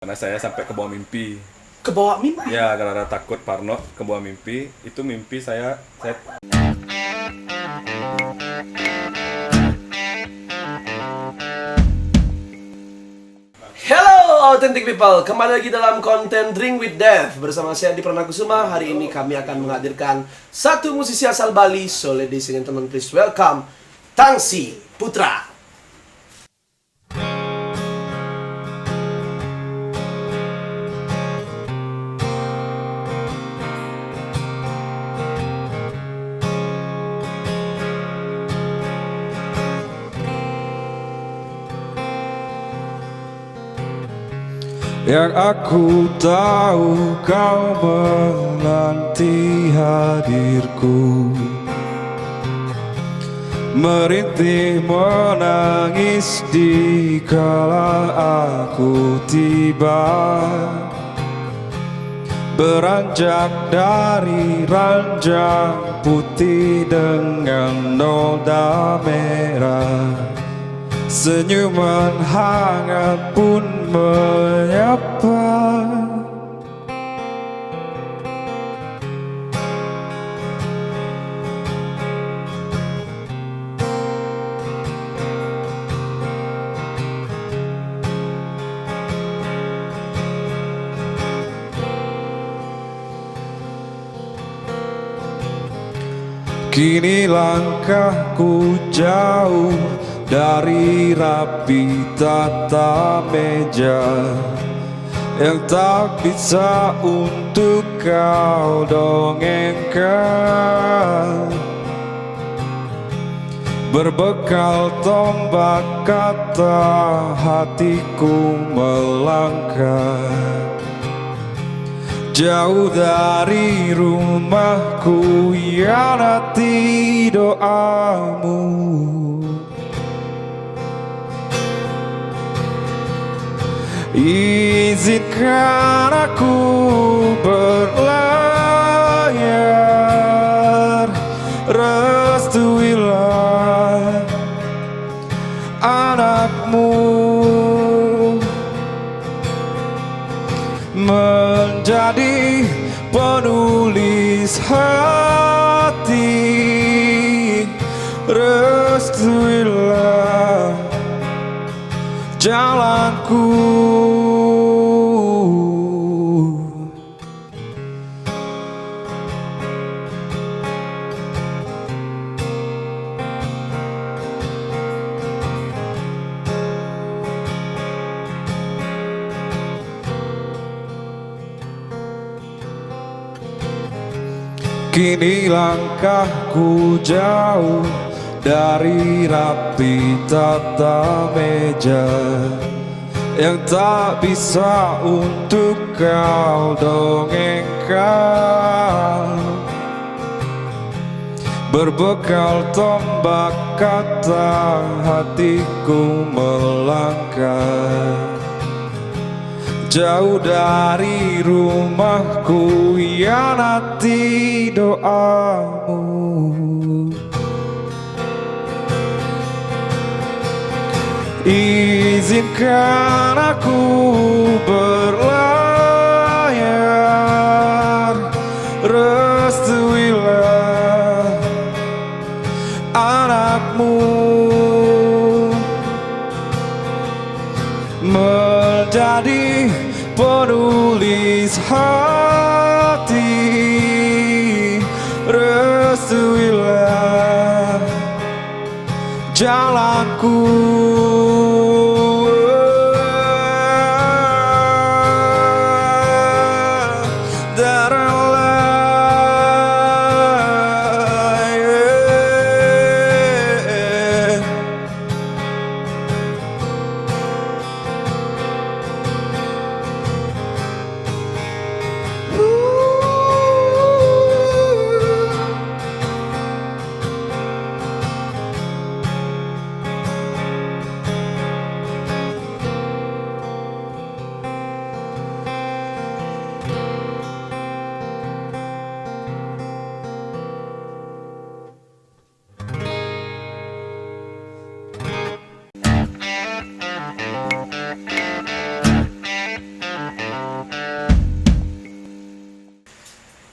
Karena saya sampai ke bawah mimpi. Ke bawah mimpi? Ya, karena takut parno ke bawah mimpi. Itu mimpi saya Hello authentic people, kembali lagi dalam konten Drink with Dev. Bersama saya Adi Pranakusuma. Hari ini kami akan menghadirkan satu musisi asal Bali. So ladies and gentlemen, please welcome Tangsi Putra. Yang aku tahu kau menanti hadirku, merintih menangis di kala aku tiba, beranjak dari ranjang putih dengan noda merah. Senyuman hangat pun menyapa. Kini langkahku jauh dari rapi tata meja yang tak bisa untuk kau dongengkan. Berbekal tombak kata hatiku melangkah jauh dari rumahku, hianati doamu. Izinkan aku berlayar, restuilah anakmu menjadi penulis hati, restuilah jalanku. Kini langkahku jauh dari rapi tata meja yang tak bisa untuk kau dongengkan. Berbekal tombak kata hatiku melangkah jauh dari rumahku, hianati doamu. Izinkan aku berlayar, restuilah anakmu menjadi penulis hati, restuilah jalanku.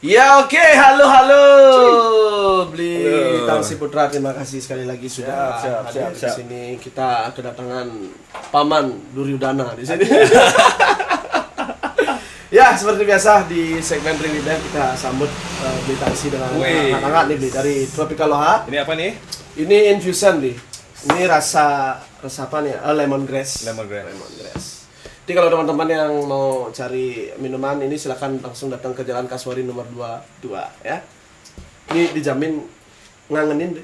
Ya oke, halo. Beli Tangsi Putra, terima kasih sekali lagi sudah hadir di sini. Kita kedatangan Paman Duryudana di sini. Ya, seperti biasa di segmen Ring Lidah kita sambut Beli Tangsi dengan hangat nih Beli dari Tropical Loha. Ini apa nih? Ini infusion Beli. Ini rasa apa nih? Lemongrass. Jadi kalau teman-teman yang mau cari minuman ini silakan langsung datang ke Jalan Kaswari nomor 22 ya. Ini dijamin ngangenin deh.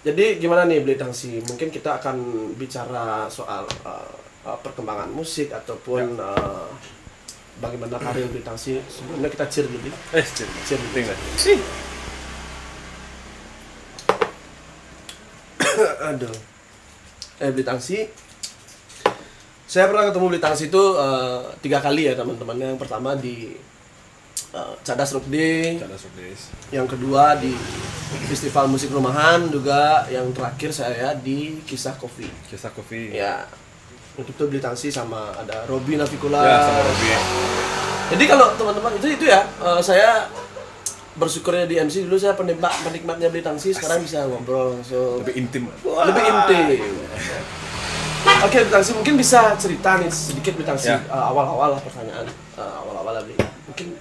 Jadi gimana nih Beli Tangsi? Mungkin kita akan bicara soal perkembangan musik ataupun bagaimana karir Beli Tangsi. Sebelumnya kita cheer dulu. Cheer penting lah. Aduh. Beli Tangsi. Saya pernah ketemu Beli Tangsi itu 3 kali ya teman-teman. Yang pertama di Cadas Rock Day. Yang kedua di Festival Musik Rumahan juga. Yang terakhir saya di Kisah Kopi. Ya. Untuk itu Beli Tangsi sama ada Robby Navikula. Ya, sama Robby. Jadi kalau teman-teman itu ya, saya bersyukurnya di MC dulu saya penikmatnya Beli Tangsi, sekarang bisa ngobrol langsung. Lebih intim. Oke, Beli Tangsi mungkin bisa cerita nih sedikit Beli Tangsi awal-awal lah pertanyaan awal-awal Beli. Mungkin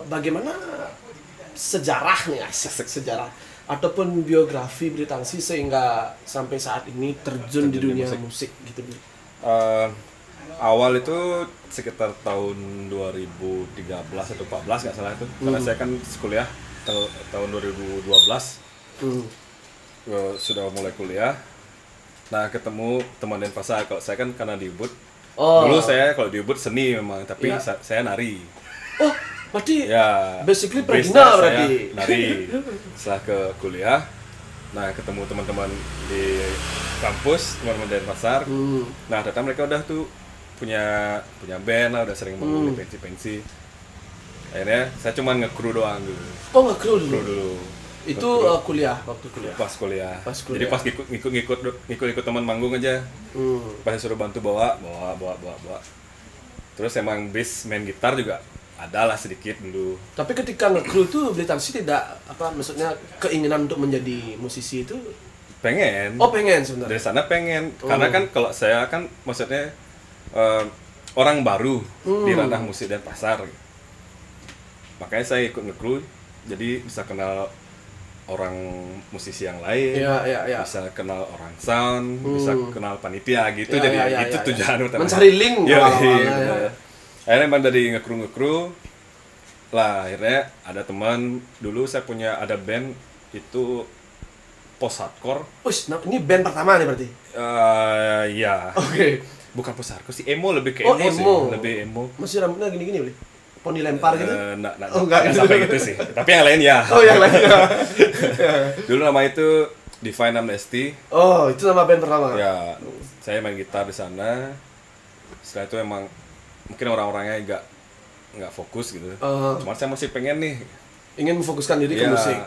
bagaimana sejarahnya sejarah ataupun biografi Beli Tangsi sehingga sampai saat ini terjun di dunia musik gitu Beli. Awal itu sekitar tahun 2013 atau 14 nggak salah itu. Karena saya kan kuliah tahun 2012. Sudah mulai kuliah. Nah, ketemu teman Denpasar. Kalau saya kan karena di Ubud. Dulu saya kalau di Ubud seni memang, tapi saya nari. Oh, berarti ya, basically pergina berarti. Nari. Setelah ke kuliah, nah ketemu teman-teman di kampus, teman-teman Denpasar. Nah, ternyata mereka udah tuh punya band lah, udah sering manggung di pensi. Akhirnya saya cuma nge-crew doang dulu. Oh, nge-crew dulu. Itu waktu kuliah. Pas kuliah. Jadi pas ngikut teman manggung aja. Pas disuruh bantu bawa. Terus emang bass main gitar juga ada lah sedikit dulu. Tapi ketika nge-crew tuh Beli Tangsi tidak maksudnya keinginan untuk menjadi musisi itu pengen. Oh, pengen sebenarnya. Dari sana pengen. Karena kan kalau saya kan maksudnya orang baru di ranah musik dan pasar. Makanya saya ikut nge-crew jadi bisa kenal orang musisi yang lain, bisa kenal orang sound, bisa kenal panitia gitu. Jadi itu tujuan utama. Mencari link. Akhirnya emang dari nge-crew lah, akhirnya ada teman dulu saya punya ada band itu post hardcore. Ini band pertama nih berarti? Iya. Oke. Bukan post hardcore sih, emo lebih ke emo sih, lebih emo. Masih rambutnya gini-gini, Beli? Poni lempar gitu? Enggak sampai gitu sih. Tapi yang lain ya. Oh, yang lain ya. Dulu nama itu Divine Amnesty. Oh, itu nama band pertama? Ya, saya main gitar di sana. Setelah itu emang mungkin orang-orangnya nggak fokus gitu. Cuma saya masih pengen nih. Ingin memfokuskan diri ke musik.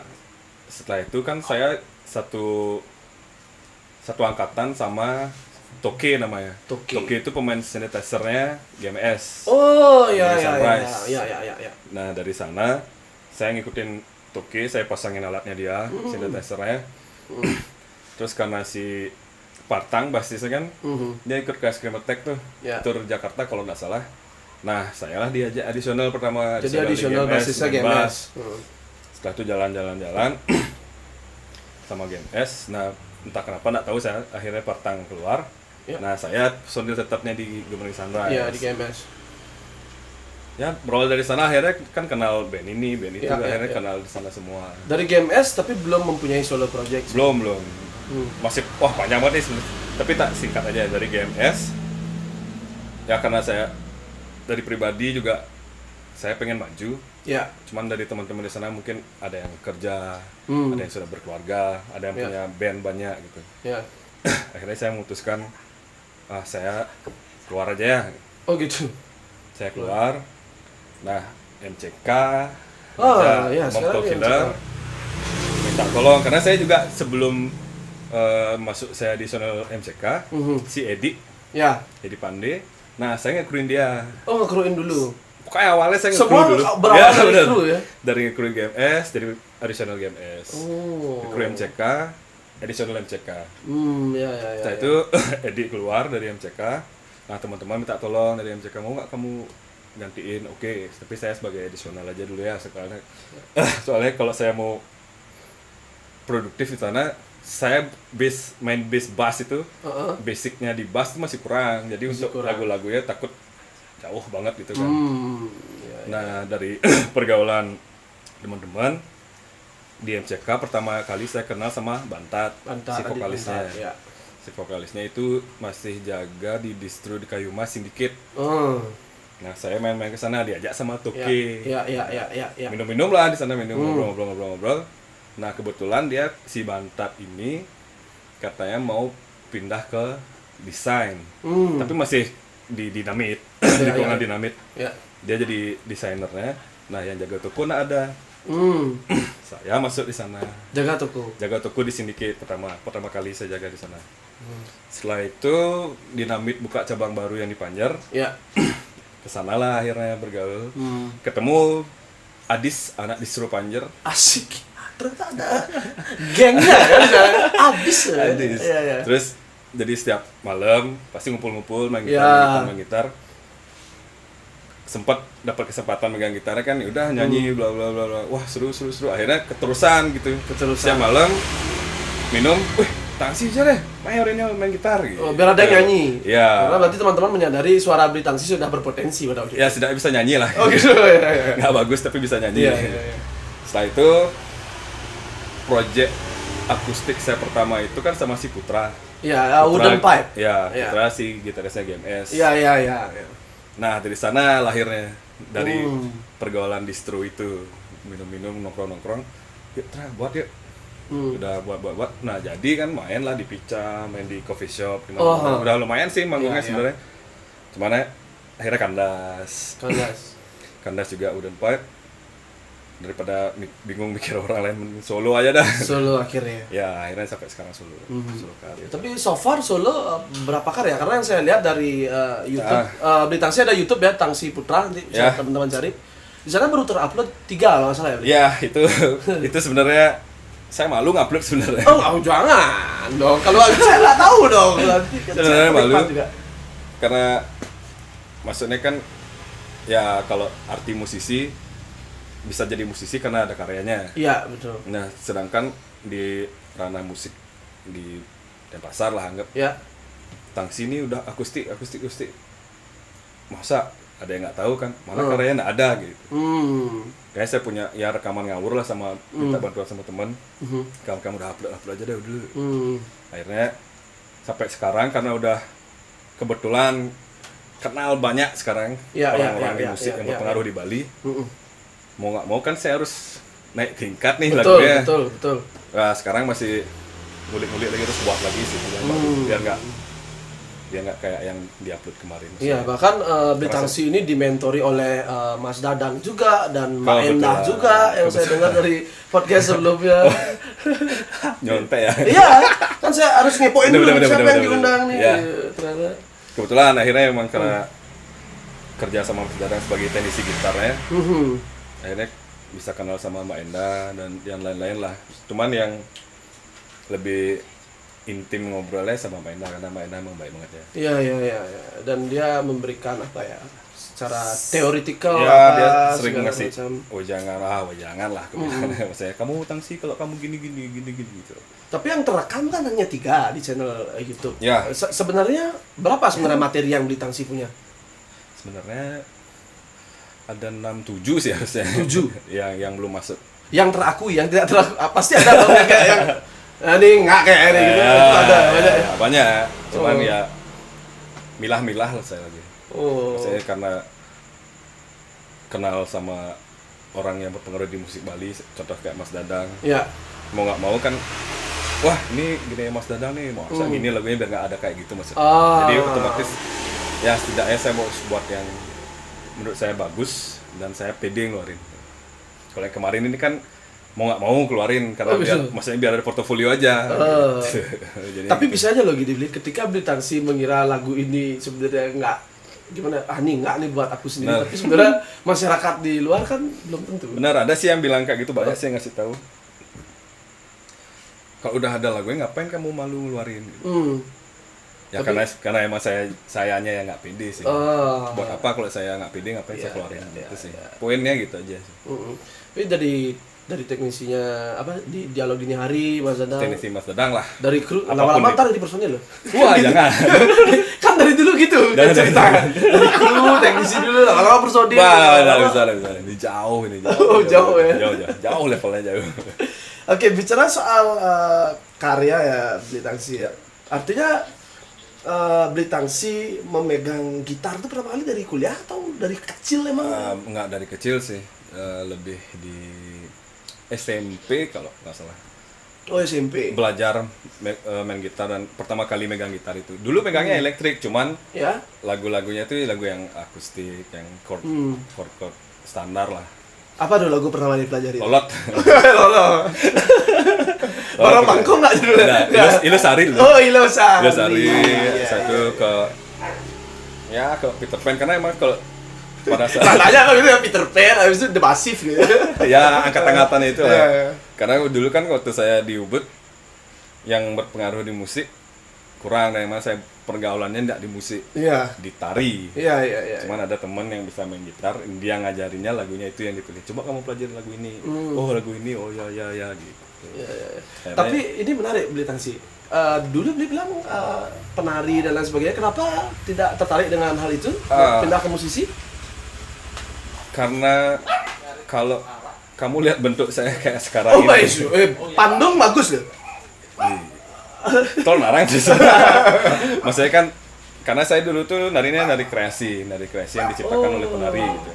Setelah itu kan saya satu angkatan sama Toke namanya. Toke itu pemain synthesizer-nya GMS. Oh, iya. Nah, dari sana saya ngikutin Toke, saya pasangin alatnya dia, synthesizer-nya. Terus karena si Partang basisnya kan, dia ikut ke Scream Attack tuh, tur Jakarta kalau nggak salah. Nah, saya lah diajak adisional pertama. Jadi adisional basisnya GMS. Setelah itu jalan-jalan sama GMS. Nah, entah kenapa nggak tahu saya akhirnya Partang keluar. Nah, saya personil tetapnya di Gubernur Sunrise. Iya, di GMS. Ya, berawal dari sana akhirnya kan kenal band ini, band itu, akhirnya kenal di sana semua. Dari GMS tapi belum mempunyai solo project. Belum. Masih panjang banget nih. Tapi tak singkat aja dari GMS. Ya karena saya dari pribadi juga saya pengen maju. Ya. Cuman dari teman-teman di sana mungkin ada yang kerja, ada yang sudah berkeluarga, ada yang punya band banyak gitu. Ya. Akhirnya saya memutuskan saya keluar aja ya. Oh gitu. Saya keluar. Nah, MCK, Momko Killer, minta tolong karena saya juga sebelum masuk saya di Sonal MCK, si Edi Pande. Nah, saya nge-crewin dia. Oh, nge-crewin dulu. pokoknya awalnya saya Semua nge-crew dulu. berawal dari bener. kru ya? Dari kru GMS, dari additional GMS. Oh. Kru MCK, additional MCK. Ya ya ya. Setelah itu Edi keluar dari MCK. Nah teman-teman minta tolong dari MCK, mau nggak kamu gantiin? Oke, tapi saya sebagai additional aja dulu ya soalnya. Soalnya kalau saya mau produktif di sana, saya main bass bass itu basicnya di bass itu masih kurang. Jadi untuk lagu-lagunya takut jauh banget gitu kan. Ya, Nah dari pergaulan teman-teman di MCK pertama kali saya kenal sama Bantat, si vokalisnya. Bantat, ya. Si vokalisnya itu masih jaga di distro di Kayuma Syndicate. Nah saya main-main ke sana, diajak sama Toki. Ya. Minum-minum lah di sana, ngobrol-ngobrol. Nah kebetulan dia si Bantat ini katanya mau pindah ke desain, tapi masih di dinamit, di lingkungan dinamit. Ya. Dia jadi desainernya. Nah yang jaga toko ada. Saya masuk di sana. Jaga toko di Syndicate pertama kali saya jaga di sana. Setelah itu dinamit buka cabang baru yang di Panjer. Ya. Kesanalah akhirnya bergaul. Ketemu Adis, anak distro Panjer. Asik. Ternyata ada gengnya kan, Adis. Ya. Terus jadi setiap malam pasti ngumpul-ngumpul main gitar. Sempat dapat kesempatan megang gitar kan, ya udah nyanyi bla bla bla bla. Wah, seru. Akhirnya keterusan gitu. Setiap malam minum, Tangsi aja deh, main gitar gitu. Oh, biar ada yang nyanyi. Iya. Karena berarti teman-teman menyadari suara Beli Tangsi sudah berpotensi pada waktu itu. Ya, sudah bisa nyanyi lah. Oh gitu. Ya. Nggak bagus tapi bisa nyanyi. Iya. Setelah itu project akustik saya pertama itu kan sama si Putra. Iya, Wooden Pipe. Ya, Putra si gitarisnya GMS. Iya. Nah, dari sana lahirnya dari pergaulan distro itu, minum-minum, nongkrong-nongkrong. Yuk, buat yuk. Udah buat. Nah, jadi kan main lah di Pica, main di coffee shop. Udah lumayan sih manggungnya sebenarnya. Cuman akhirnya Kandas juga Wooden Pipe. Daripada bingung mikir orang lain, solo aja dah. Solo akhirnya. Ya, akhirnya sampai sekarang solo. Solo karya. Tapi so far solo berapa karya? Karena yang saya lihat dari YouTube, Beli Tangsi ada YouTube ya, Tangsi Putra, nanti bisa teman-teman cari. Di sana baru terupload 3 kalau nggak salah ya. Ya, itu sebenarnya saya malu ngupload sebenarnya. Oh, jangan dong. Kalau saya nggak tahu dong. Sebenarnya malu. Karena maksudnya kan ya kalau arti musisi bisa jadi musisi karena ada karyanya. Iya, betul. Nah, sedangkan di ranah musik di Denpasar lah anggap. Ya. Tangsi ini udah akustik. Masa ada yang nggak tahu kan? Mana karyanya nggak ada gitu. Kayak saya punya ya rekaman ngawur lah sama minta bantuan sama teman. Kamu udah upload aja deh dulu. Akhirnya sampai sekarang karena udah kebetulan kenal banyak sekarang orang-orang di musik yang berpengaruh di Bali. Mau nggak mau kan saya harus naik tingkat nih lagunya. Betul. Nah, sekarang masih ngulik-ngulik lagi terus buat lagi sih biar nggak kayak yang diupload kemarin. Iya, bahkan Beli Tangsi ini dimentori oleh Mas Dadang juga dan Mbak Endah juga yang saya dengar dari podcast sebelumnya. Nyontek ya. Iya, kan saya harus ngepoin dulu siapa yang diundang nih. Ya. Ternyata. Kebetulan akhirnya emang karena kerja sama Mas Dadang sebagai teknisi gitarnya. Akhirnya bisa kenal sama Mbak Endah dan yang lain-lain lah. Cuman yang lebih intim ngobrolnya sama Mbak Endah karena Mbak Endah emang baik banget ya. Iya. Dan dia memberikan apa ya? Secara teoritikal ya, dia sering ngasih jangan lah. Maksudnya kamu Tangsi kalau kamu gini gitu. Tapi yang terekam kan hanya 3 di channel YouTube. Ya. Sebenarnya berapa materi yang Beli Tangsi punya? Sebenarnya ada 6-7 sih harusnya. 7 yang belum masuk. Yang terakui, yang tidak terakui pasti ada dong kayak yang ini nggak kayak ini gitu. Itu ada banyak. Ya, banyak. Cuman ya milah-milah lah saya lagi. Saya karena kenal sama orang yang berpengaruh di musik Bali, contoh kayak Mas Dadang. Iya. Mau nggak mau kan, wah ini gini Mas Dadang nih, mau gini lagunya biar nggak ada kayak gitu maksudnya. Jadi otomatis ya setidaknya saya mau buat yang menurut saya bagus dan saya pede ngeluarin. Kalau yang kemarin ini kan mau nggak mau keluarin karena maksudnya biar ada portofolio aja. Gitu. Tapi bisa aja loh gini, ketika Beli Tangsi mengira lagu ini sebenarnya gimana? Nih enggak nih buat aku sendiri. Benar. Tapi sebenarnya masyarakat di luar kan belum tentu. Benar, ada sih yang bilang kayak gitu, banyak sih yang ngasih tahu. Kalau udah ada lagunya ngapain kamu malu ngeluarin? Ya Tapi- karena emang sayanya yang nggak pede sih. Oh. Buat apa kalau saya nggak pede ngapain saya Iya, keluarin iya, gitu sih. iya. Poinnya gitu aja sih. Tapi dari teknisinya apa di dialog dini hari Mas Dadang, Teknisi Mas Dadang lah. dari kru Apapun lama-lama itu. ntar jadi personil loh. Wah, jangan. Kan dari dulu gitu Jangan, cerita. jangan. Dari kru teknisi dulu lama-lama personil. Wah, lama-lama- bisa. Ini jauh ini. Oh, jauh ya. Jauh levelnya jauh. Oke, bicara soal karya ya Beli Tangsi ya. Artinya Beli Tangsi memegang gitar itu pertama kali dari kuliah atau dari kecil emang? Nggak dari kecil sih. Lebih di SMP kalau nggak salah. Oh, SMP. Belajar main gitar dan pertama kali megang gitar itu. Dulu pegangnya elektrik, cuman Ya. lagu-lagunya itu lagu yang akustik, yang chord standar lah. Apa tuh lagu pertama dipelajari? Lolot. Lolo. Orang Bangkok nggak dulu? Nah, Ilosari dulu. Oh, Ilosari. Ilosari Iya, satu iya. ke Peter Pan karena emang kalau pada saat Tanya apa gitu ya Peter Pan, habis itu The Massive gitu. ya angkat-angkatan itu lah. Iya. Karena dulu kan waktu saya di Ubud yang berpengaruh di musik kurang, dan emang saya pergaulannya enggak di musik, Iya. di tari. Iya, iya, iya. Cuman ada teman yang bisa main gitar, dia ngajarinnya lagunya itu yang dipilih. Coba kamu pelajari lagu ini. Oh, lagu ini. Oh ya gitu. Iya, iya, iya. Akhirnya- Tapi ini menarik Beli Tangsi. Dulu Beli bilang penari dan lain sebagainya. Kenapa tidak tertarik dengan hal itu? Pindah ke musisi? Karena kalau kamu lihat bentuk saya kayak sekarang Oh, ini. baik. Pandung bagus loh. Tol narang sih. Maksudnya kan karena saya dulu tuh narinya nari kreasi yang diciptakan oleh penari gitu.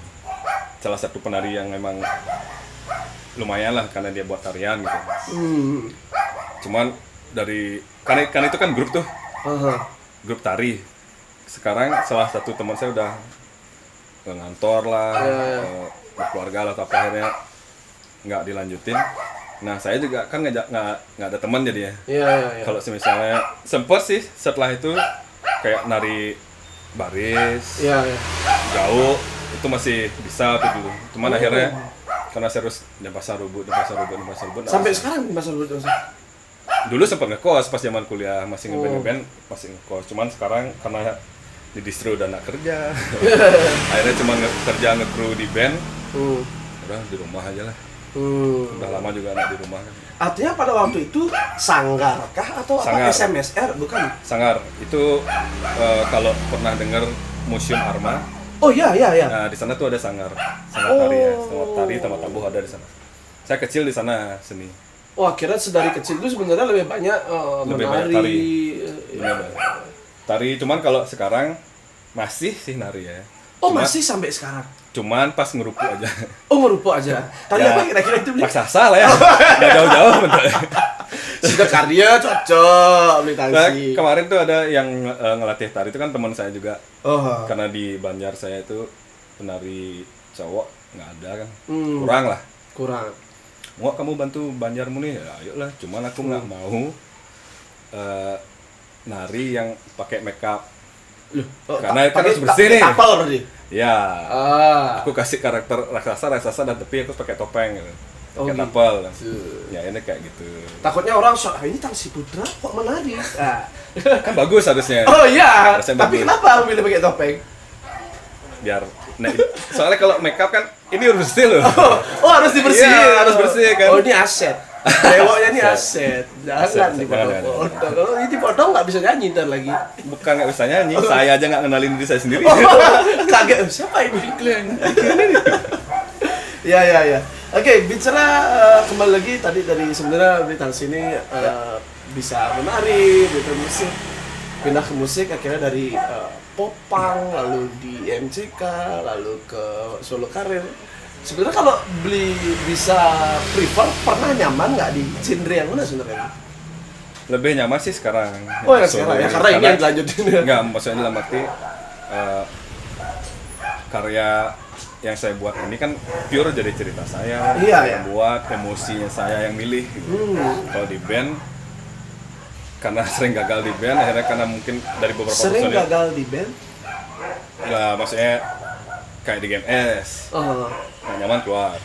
Salah satu penari yang memang lumayan lah karena dia buat tarian gitu. Cuman karena itu kan grup tuh, Aha. grup tari. Sekarang salah satu teman saya udah ngantor lah, berkeluarga lah, tapi akhirnya nggak dilanjutin. Nah, saya juga kan nggak ada teman jadinya. Iya, iya, iya. Kalau misalnya sempet sih setelah itu kayak nari baris, Iya, iya. jauh itu masih bisa tuh dulu. Cuman akhirnya karena saya harus di pasar rubut. Sampai sekarang di Mas Albert Mas? Dulu sempat ngekos pas zaman kuliah, masih ngeband masih ngekos. Cuman sekarang karena di distro udah nggak kerja, akhirnya cuma kerja ngekru di band. Udah di rumah aja lah. Udah lama juga nggak di rumah kan. Artinya pada waktu itu sanggar kah atau Sanggar. apa SMSR bukan? Sangar itu kalau pernah dengar Museum Arma, Oh iya, iya, iya. nah di sana tuh ada sangar tari ya, sangar tari sama tabuh ada di sana. Saya kecil di sana seni. Wah, kira sedari kecil itu sebenarnya lebih banyak Lebih banyak menari. tari. Benar. Tari cuman kalau sekarang masih sih nari ya. Oh, Cuma- masih sampai sekarang. Cuman pas ngerupu aja. Oh, ngerupu aja. Tadi Ya, apa kira-kira itu Beli? Raksasa lah ya. Nggak jauh-jauh bentuknya. Sudah karya cocok Beli Nah, Tangsi. kemarin tuh ada yang ngelatih tari itu kan teman saya juga. Oh. Karena di Banjar saya itu penari cowok nggak ada kan. Hmm. Kurang lah. Kurang. Mau kamu bantu Banjarmu nih? Ya, ayolah. Cuman aku nggak mau nari yang pakai makeup. Loh, Karena kan pakai- harus bersih pakai nih. kapal berarti. Ya. Ah. Aku kasih karakter raksasa dan tapi aku pakai topeng gitu. Oh, Pakai gitu. tapel. Ya ini kayak gitu. Takutnya orang sok, ini Tangsi Putra kok menari? Ah. Kan bagus harusnya. Oh iya, Rasanya tapi bagus. kenapa milih pakai topeng? Biar soalnya kalau makeup kan ini harus bersih loh. Oh, harus dibersihin. Iya, harus bersih kan. Oh, ini aset. Dewanya ini aset. Jangan Aset, dipotong-potong. jangan. Kalau ini dipotong nggak bisa nyanyi ntar lagi. Bukan nggak bisa nyanyi, saya aja nggak kenalin diri saya sendiri. Kaget, siapa ini? Ya, ya, ya. Oke, bicara kembali lagi tadi dari sebenarnya Beli Tangsi ini bisa menari, gitu musik, pindah ke musik akhirnya dari popang, lalu di MCK, lalu ke solo karir. Sebenarnya kalau Beli bisa prefer, pernah nyaman nggak di genre yang mana sebenarnya? Lebih nyaman sih sekarang. Oh ya Solo sekarang ya, ini. karena ini yang dilanjutin. Enggak, maksudnya dalam arti karya yang saya buat ini kan pure jadi cerita saya, Iya, yang iya. buat emosinya saya yang milih. Gitu. Kalau di band, karena sering gagal di band, akhirnya karena mungkin dari beberapa Sering personil gagal di band? lah maksudnya kayak di game S nggak nyaman keluar,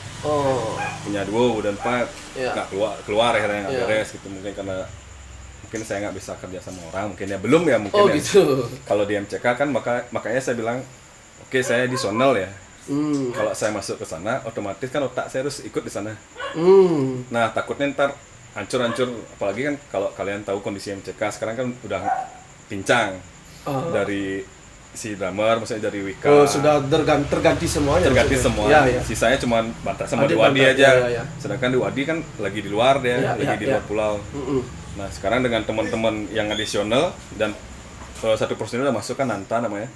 punya duo dan 4 Iya. nggak keluar akhirnya nggak Iya. beres gitu, mungkin karena mungkin saya nggak bisa kerja sama orang, mungkin ya belum ya mungkin Oh ya. gitu. Kalau di MCK kan makanya saya bilang oke, saya di sonel ya. Kalau saya masuk ke sana otomatis kan otak saya harus ikut di sana. Nah takutnya ntar hancur-hancur, apalagi kan kalau kalian tahu kondisi MCK sekarang kan udah pincang dari si drummer, maksudnya dari Wika. Oh, sudah terganti semuanya. Terganti maksudnya. semua. Ya, ya. Sisanya cuma Bantar sama Adik di Wadi Bantar, aja. ya, ya. Sedangkan di Wadi kan lagi di luar dia, Ya, lagi ya, di ya. luar pulau. Nah sekarang dengan teman-teman yang additional dan satu personil udah masuk kan Nanta namanya.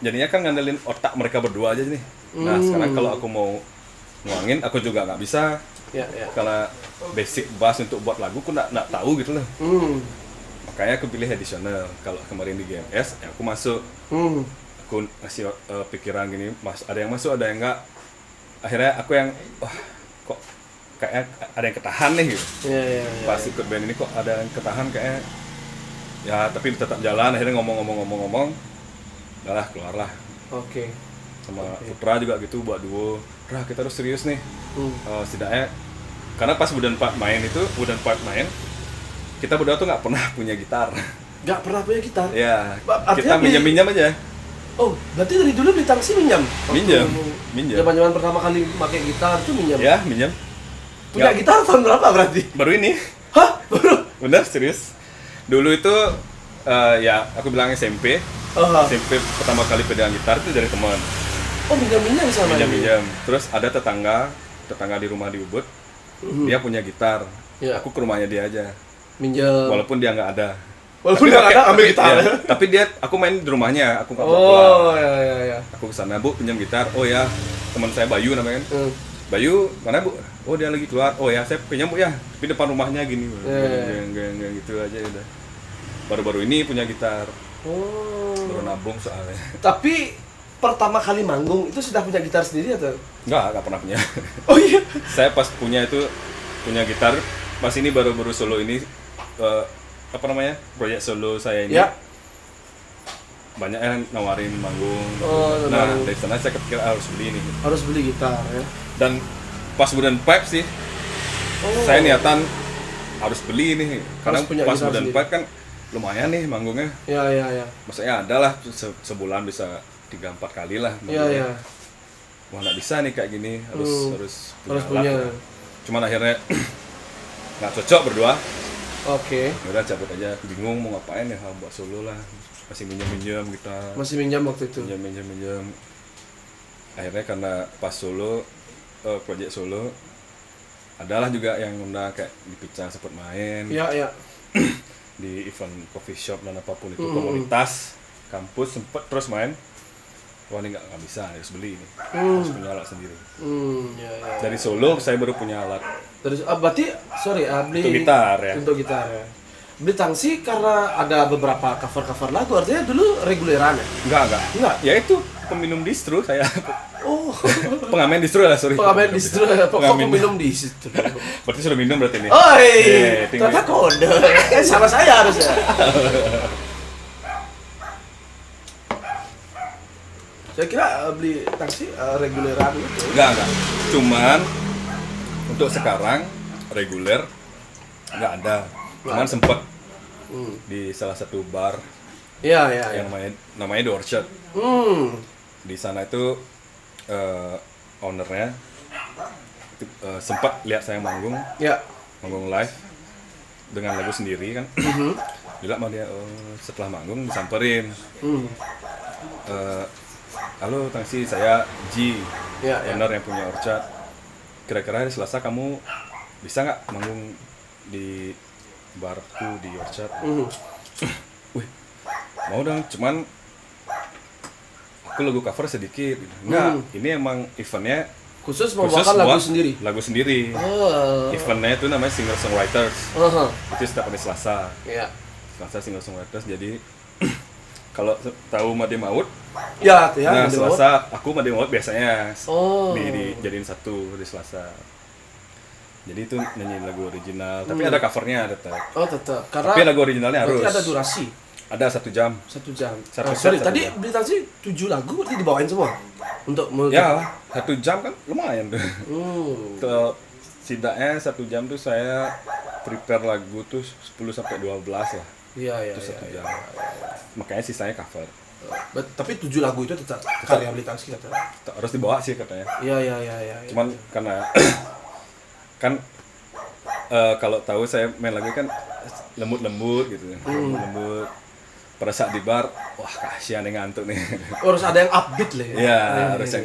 Jadinya kan ngandelin otak mereka berdua aja nih. Nah sekarang kalau aku mau nuangin, aku juga nggak bisa. Ya, ya. Karena basic bass untuk buat lagu aku nggak tahu gitu loh. Makanya aku pilih additional. Kalau kemarin di GMS ya aku masuk. Aku ngasih pikiran gini, ada yang masuk, ada yang enggak. Akhirnya aku yang wah kok kayak ada yang ketahan nih gitu. Ya. Pas ikut band ini kok ada yang ketahan kayak ya, tapi tetap jalan. Akhirnya ngomong udah lah, keluarlah. Oke. Sama Putra juga gitu buat duo. Rah, kita harus serius nih. Setidaknya karena pas Wooden Pipe main, kita berdua tuh nggak pernah punya gitar. Nggak pernah punya gitar? Ya, Artinya kita minjam-minjam aja. Oh, berarti dari dulu beli tangsi minjam? Minjam. Zaman-zaman pertama kali pakai gitar tuh minjam? Ya, minjam. Punya Nggak- gitar tahun berapa berarti? Baru ini. Hah? Baru? Bener, serius. Dulu itu ya aku bilang SMP. SMP pertama kali pegang gitar itu dari teman. Oh, minjam-minjam sama ini? Minjam. Terus ada tetangga di rumah di Ubud. Dia punya gitar. Ya. Aku ke rumahnya dia aja. Minjam. Walaupun dia nggak ada. Walaupun Tapi nggak pakai- ada, ambil tapi- gitar. iya. Tapi aku main di rumahnya, aku nggak bawa pulang. Oh, ya. Aku kesana, Bu, pinjam gitar. Oh ya, teman saya Bayu namanya kan. Bayu, mana Bu? Oh dia lagi keluar. Oh ya, saya pinjam Bu ya. Tapi depan rumahnya gini. Gak gitu aja udah. Baru-baru ini punya gitar. Oh. Baru nabung soalnya. Tapi pertama kali manggung itu sudah punya gitar sendiri atau? Nggak pernah punya. Oh iya. Saya pas punya gitar, pas ini baru-baru solo ini, apa namanya, proyek solo saya ini. Ya. Banyak yang nawarin manggung. Oh, nah, nawarin. dari sana saya kepikir harus beli ini. Harus beli gitar ya. Dan pas Wooden Pipe sih, saya niatan harus beli ini. Karena Harus punya pas gitar Wooden sendiri. Pipe kan lumayan nih manggungnya. Ya. Maksudnya ada lah sebulan bisa 3-4 kali lah. Ya. Wah nggak bisa nih kayak gini, harus Harus alat punya. lah. Cuman akhirnya nggak cocok berdua. Oke. Udah cabut aja, bingung mau ngapain ya, buat solo lah. Masih minjem kita. Masih minjam waktu itu. Minjem. Akhirnya karena pas solo, project solo, adalah juga yang undang kayak di Picang sempat main. Ya. Di event coffee shop dan apapun itu, komunitas kampus sempet terus main. Wah ini nggak bisa, harus beli ini, harus punya alat sendiri. Ya. Dari solo saya baru punya alat Terus berarti beli untuk gitar ya. Untuk gitar ya. Beli tangsi karena ada beberapa cover lagu, artinya dulu reguleran ya? Enggak. Ya itu peminum distro saya. Oh. Pengamen distro lah, sorry. Pengamen distro, Pengamen. minum distro. Berarti sudah minum berarti ini. Oi, tinggal. ternyata kode. Sama saya harusnya. Saya kira beli taksi reguleran gitu. Enggak. Cuman untuk sekarang reguler nggak ada. Cuman sempet di salah satu bar Iya. yang namanya The Orchard. Di sana itu ownernya itu, sempat lihat saya manggung live dengan lagu sendiri kan. Bilang sama dia, setelah manggung disamperin. Halo Tangsi, saya G, owner yang punya Orchard. Kira-kira hari Selasa kamu bisa nggak manggung di barku di Orchard? Wih, mau dong, cuman aku lagu cover sedikit. Enggak, ini emang eventnya Khusus membawakan lagu buat sendiri. Lagu sendiri. Eventnya itu namanya Singer Songwriters. Itu setiap hari Selasa. Iya. Selasa Singer Songwriters. Jadi kalau tahu Made Maut, Ya, nah Made Selasa aku Made Maut biasanya dijadiin satu di Selasa. Jadi itu nyanyi lagu original, tapi ada covernya tetap. Oh, tetap. Karena Tapi lagu originalnya berarti harus. ada durasi. Ada 1 jam. 1 jam. Satu Sorry, set, 1 tadi jam. Beli Taksi 7 lagu berarti dibawain semua untuk Ya, 1 jam kan lumayan tuh. Hmm. Tuh, setidaknya 1 jam tuh saya prepare lagu tuh 10 sampai 12 lah. Iya, iya, Itu iya. 1 jam. Makanya sisanya cover. Tapi 7 lagu itu tetap karya Beli Taksi katanya. Harus dibawa sih katanya. Iya, iya, iya, iya. Cuman karena kan kalau tahu saya main lagu kan lembut-lembut gitu. Lembut-lembut. Pada saat di bar, wah kasihan yang ngantuk nih. harus ada yang upbeat lah ya. Iya, harus yang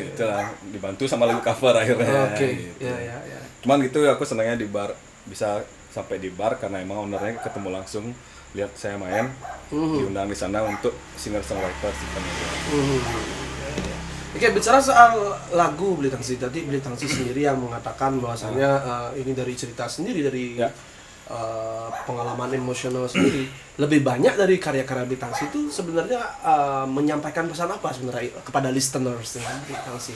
gitu lah. Dibantu sama lagu cover akhirnya. Oke. Gitu. Iya, iya, iya. Cuman gitu aku senangnya di bar, bisa sampai di bar karena emang ownernya ketemu langsung, lihat saya main, diundang di sana untuk singer songwriter sih kan. Oke, bicara soal lagu Beli Taksi, tadi Beli Taksi sendiri yang mengatakan bahwasanya ini dari cerita sendiri, dari Ya. pengalaman emosional sendiri. Lebih banyak dari karya-karya Beli Taksi itu sebenarnya menyampaikan pesan apa sebenarnya kepada listeners ya, Beli Taksi?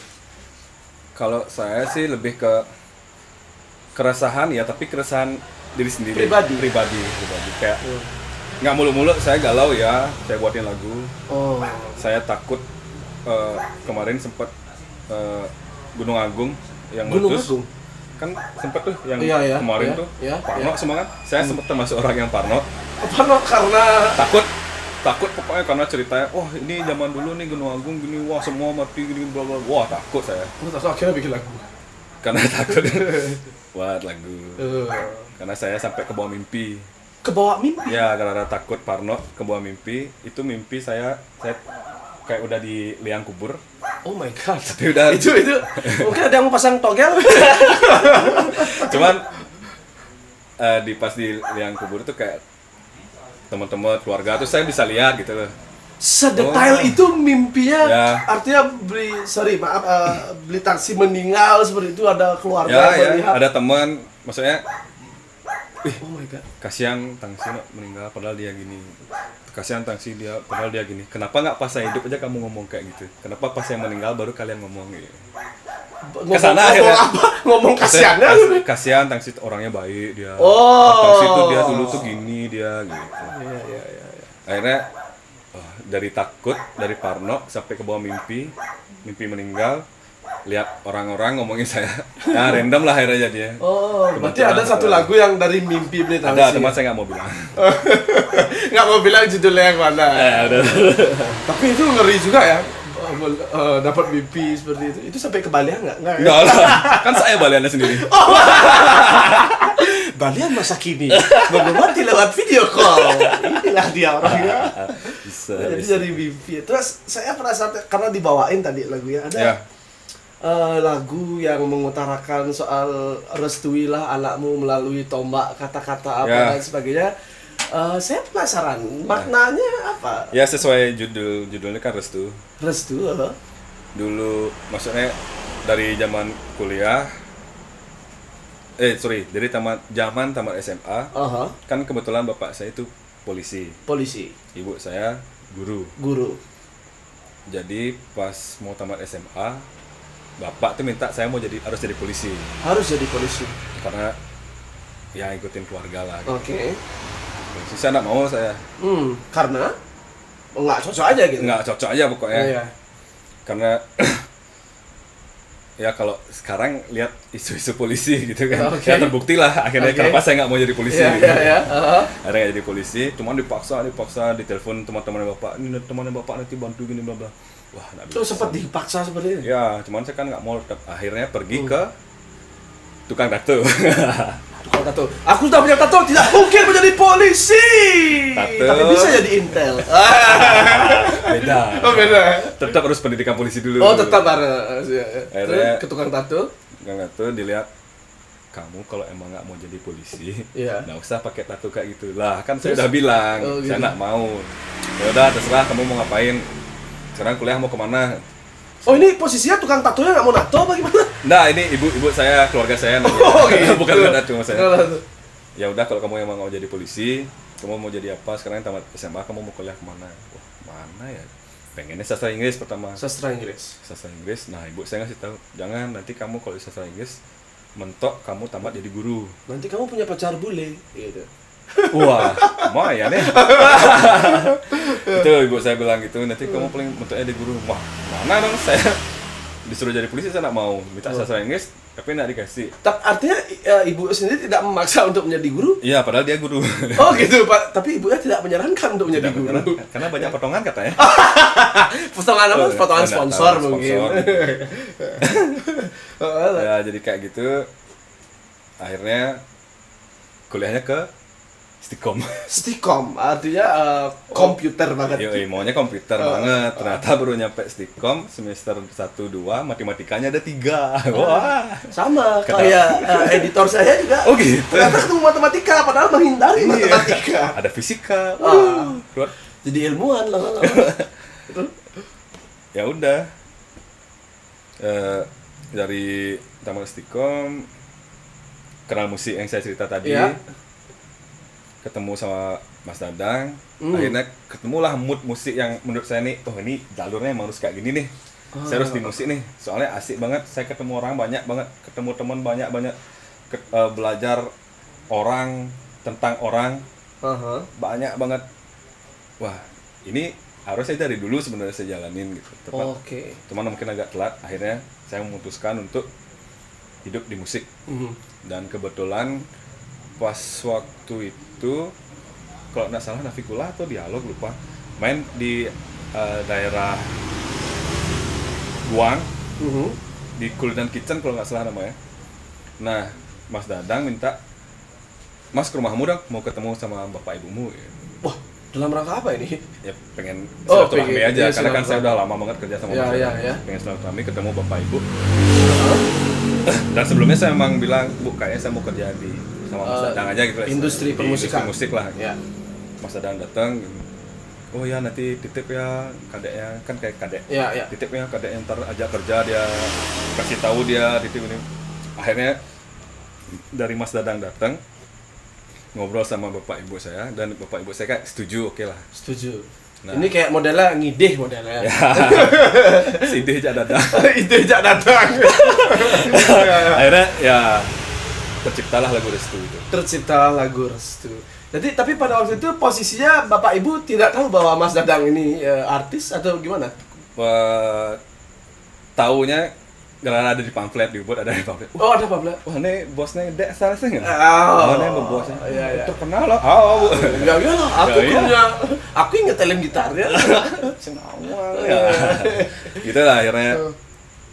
Kalau saya sih lebih ke keresahan ya, tapi keresahan diri sendiri. Pribadi. Kayak nggak mulu-mulu saya galau ya, saya buatin lagu. Oh. Saya takut kemarin sempat Gunung Agung yang Gunung meletus. Agung? Kan sempat tuh yang Iya, kemarin iya, tuh iya, parno iya. semua kan. Saya sempat termasuk orang yang parno. Apa karena Takut pokoknya karena ceritanya, wah ini zaman dulu nih Gunung Agung gini, wah semua mati gini bla bla. Wah takut saya. terus akhirnya bikin lagu. Karena takut buat lagu. Eh, Karena saya sampai ke bawah mimpi. kebawa mimpi. Ya karena takut parno ke bawah mimpi. Itu mimpi saya kayak udah di liang kubur. Oh my god. Tapi udah itu mungkin ada yang mau pasang togel. cuman pas di liang kubur tuh kayak teman-teman keluarga tuh saya bisa lihat gitu loh. Sedetail itu mimpinya. Ya. Artinya Beli Taksi meninggal seperti itu, ada keluarga Ya melihat. ada teman, maksudnya Oh my god. kasihan Tangsi meninggal padahal dia gini. Kasihan Tangsi dia padahal dia gini. Kenapa nggak pas saya hidup aja kamu ngomong kayak gitu? Kenapa pas saya meninggal baru kalian ngomong gitu? Kesana akhirnya. Ngomong kasihannya. Kasihan Tangsi orangnya baik dia. Oh. Tangsi tuh dia dulu tuh gini dia gitu. Iya. Akhirnya dari takut, dari parno sampai ke bawah mimpi meninggal, lihat orang-orang ngomongin saya. Nah, random lah akhirnya dia. Oh, berarti Kebetulan ada satu lagu yang dari mimpi Beli Taksi. Ada, teman saya nggak mau bilang. Nggak mau bilang judulnya yang mana. Ada. Tapi itu ngeri juga ya. Dapat mimpi seperti itu. Itu sampai ke Balian nggak? Nggak ya? Enggak lah, kan saya baliannya sendiri. Balian masa kini mengobati lewat video call. Inilah dia orangnya. Bisa. Jadi dari mimpi. Terus saya penasaran karena dibawain tadi lagunya ada. Ya. Lagu yang mengutarakan soal restuilah anakmu melalui tombak kata-kata apa Ya. dan sebagainya. Saya penasaran maknanya apa? Ya sesuai judulnya kan Restu. Restu. Dulu maksudnya dari zaman kuliah dari zaman tamat SMA kan kebetulan bapak saya itu polisi, ibu saya guru. Jadi pas mau tamat SMA bapak tuh minta saya harus jadi polisi karena ya ikutin keluarga lah gitu. Oke. Polisi saya nggak mau saya Karena nggak cocok aja gitu. nggak cocok aja pokoknya. Iya. Karena ya kalau sekarang lihat isu-isu polisi gitu kan, Oke. ya terbukti lah akhirnya Oke. kenapa saya nggak mau jadi polisi. Iya, gitu. iya. Akhirnya nggak jadi polisi, cuman dipaksa ditelepon teman-teman bapak, ini temannya bapak nanti bantu gini bla bla. Wah, nggak Itu bisa. sempat dipaksa seperti itu. Ya, cuman saya kan nggak mau, akhirnya pergi ke tukang tato. Tukang tato. Aku sudah punya tato, tidak mungkin menjadi polisi. Tato. Tapi bisa jadi intel. Beda. Oh beda. Tetap harus pendidikan polisi dulu. Oh tetap harus. Akhirnya- Terus ke tukang tato. Tukang tato dilihat, kamu kalau emang nggak mau jadi polisi, Iya. nggak usah pakai tato kayak gitu lah. Kan saya udah bilang, Oh, gitu. saya nggak mau. Ya udah terserah kamu mau ngapain. Sekarang kuliah mau kemana? Oh ini posisinya tukang tatonya nggak mau nato apa gimana? Nah ini ibu saya, keluarga saya. Oh, gitu. Bukan tukang tato mas saya. Tukang tato. Ya udah kalau kamu emang mau jadi polisi, kamu mau jadi apa? Sekarang tamat SMA kamu mau kuliah kemana? Wah mana ya? Pengennya sastra Inggris pertama. Sastra Inggris. Sastra Inggris. Nah ibu saya ngasih tahu, jangan nanti kamu kalau di sastra Inggris mentok kamu tamat jadi guru. Nanti kamu punya pacar bule, gitu. Wah, lumayan ya. Itu ibu saya bilang gitu, nanti kamu paling bentuknya di guru. Wah, mana dong saya disuruh jadi polisi saya nggak mau. Minta sastra Inggris, tapi nggak dikasih. Tapi artinya ibu sendiri tidak memaksa untuk menjadi guru? Iya, padahal dia guru. Oh gitu Pak, tapi ibunya tidak menyarankan untuk menjadi Tidak guru. beneran, karena banyak potongan katanya. Potongan apa? Oh, Potongan nggak sponsor tahu, mungkin. Ya, jadi kayak gitu. Akhirnya kuliahnya ke Stikom. Stikom, artinya komputer banget. Yoi, maunya komputer banget. Ternyata baru nyampe Stikom semester 1-2, matematikanya ada 3. Wah. Sama Kenapa? kayak editor saya juga. Oh gitu. Ternyata ketemu matematika, padahal menghindari matematika. Ada fisika. Keluar. Jadi ilmuwan lama-lama. Ya udah. Dari Taman Stikom kenal musik yang saya cerita tadi. Iya. Ketemu sama Mas Dadang. Akhirnya ketemulah mood musik yang menurut saya nih, oh ini jalurnya emang harus kayak gini nih. Saya harus di musik nih. Soalnya asik banget, saya ketemu orang banyak banget, ketemu teman banyak-banyak, belajar orang tentang orang banyak banget. Wah, ini harusnya dari dulu sebenarnya saya jalanin gitu. Tepat. Oke. Cuman mungkin agak telat. Akhirnya saya memutuskan untuk hidup di musik. Dan kebetulan pas waktu itu kalau nggak salah Nafikula atau Dialog lupa main di daerah Guang di Kulinan Kitchen kalau nggak salah namanya. Nah, Mas Dadang minta, Mas ke rumahmu dong, mau ketemu sama bapak ibumu. Wah, dalam rangka apa ini? Ya pengen Oh, silaturahmi pengen. aja, Iya, karena kan silaturahmi. saya udah lama banget kerja sama Ya, Mas ya, Dadang. ya. Pengen silaturahmi ketemu bapak ibu. Dan sebelumnya saya emang bilang, Bu, kayaknya saya mau kerja di sama Mas Dadang aja gitu. Industri Di permusikan. industri musik lah. Ya. Mas Dadang datang, oh ya nanti titip ya kadeknya, kan kayak kadek. Ya, ya. Titip ya kadek, ntar ajak kerja dia, kasih tahu dia titip ini. Akhirnya dari Mas Dadang datang, ngobrol sama bapak ibu saya, dan bapak ibu saya kayak setuju, oke lah. Setuju. Nah. Ini kayak modelnya ngideh modelnya. Sidi aja Dadang. Itu jak datang. Akhirnya ya terciptalah lagu Restu itu. Tercipta lagu Restu. Jadi tapi pada waktu itu posisinya Bapak Ibu tidak tahu bahwa Mas Dadang ini artis atau gimana? Taunya karena ada di pamflet, dibuat ada di pamflet. Oh, ada Pak Bla. Wah, ini bosnya Dek salah sih nggak? Oh, ini bosnya. iya, iya. Terkenal loh. Oh, Bu. Enggak lah, aku Ya, iya. punya aku yang ngetelin gitarnya. Senawang ya. Gitu lah akhirnya.